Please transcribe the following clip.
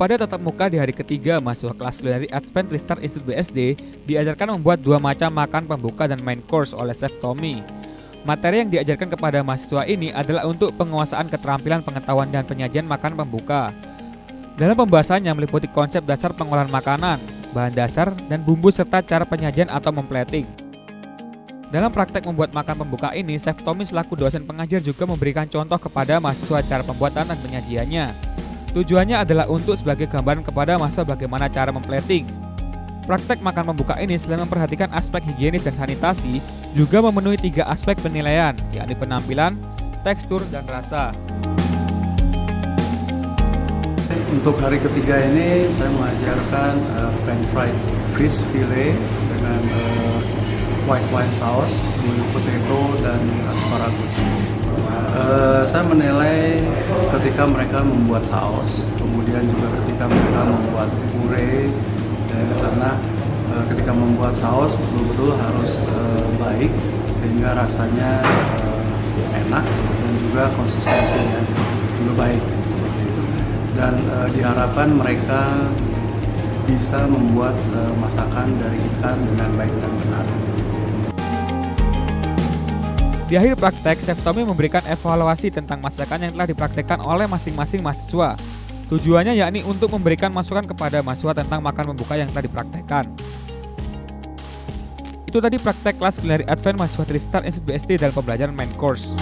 Pada tatap muka di hari ketiga, mahasiswa kelas Culinary Advent Tristar Institute BSD diajarkan membuat 2 macam makan pembuka dan main course oleh Chef Tommy. Materi yang diajarkan kepada mahasiswa ini adalah untuk penguasaan keterampilan pengetahuan dan penyajian makan pembuka. Dalam pembahasannya meliputi konsep dasar pengolahan makanan, bahan dasar, dan bumbu serta cara penyajian atau memplating. Dalam praktek membuat makan pembuka ini, Chef Tommy selaku dosen pengajar juga memberikan contoh kepada mahasiswa cara pembuatan dan penyajiannya. Tujuannya adalah untuk sebagai gambaran kepada mahasiswa bagaimana cara memplating. Praktek makan pembuka ini selain memperhatikan aspek higienis dan sanitasi, juga memenuhi 3 aspek penilaian, yakni penampilan, tekstur, dan rasa. Untuk hari ketiga ini saya mengajarkan pan fried fish fillet dengan white wine sauce, potato, dan asparagus. Saya menilai ketika mereka membuat saus, kemudian juga ketika mereka membuat puree, dan karena ketika membuat saus betul-betul harus baik sehingga rasanya enak dan juga konsistensinya juga baik seperti itu. Dan diharapkan mereka bisa membuat masakan dari ikan dengan baik dan benar. Di akhir praktek, Chef Tommy memberikan evaluasi tentang masakan yang telah dipraktekkan oleh masing-masing mahasiswa. Tujuannya yakni untuk memberikan masukan kepada mahasiswa tentang makan pembuka yang telah dipraktekkan. Itu tadi praktek kelas Culinary Advent mahasiswa Tristar Institute BSD dalam pembelajaran main course.